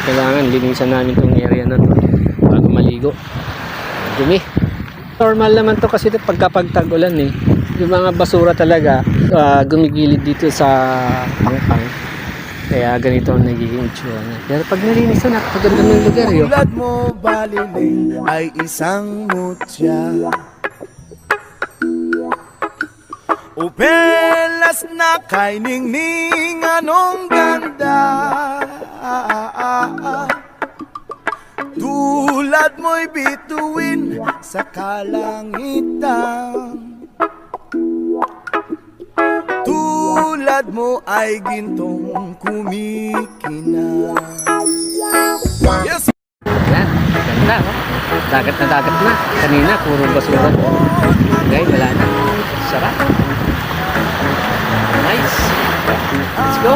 kailangan linisan namin itong area na to bago maligo. Dumi. Normal naman to kasi pagkapag tag-ulan eh. Yung mga basura talaga gumigilid dito sa pangpang. Kaya ganito ang nagiging itsura niya. Pero pag nalinis na, napaganda ng lugar yun. Tulad mo baliling ay isang mutya. Upelas na kay ningning anong ganda. Tulad mo'y bituin sa kalangitan. Tulad mo ay gintong kumikina. Yes! Yan, ganda oh. Dagat na. Kanina, puro basura. Okay, wala na. Sarap. Nice. Let's go.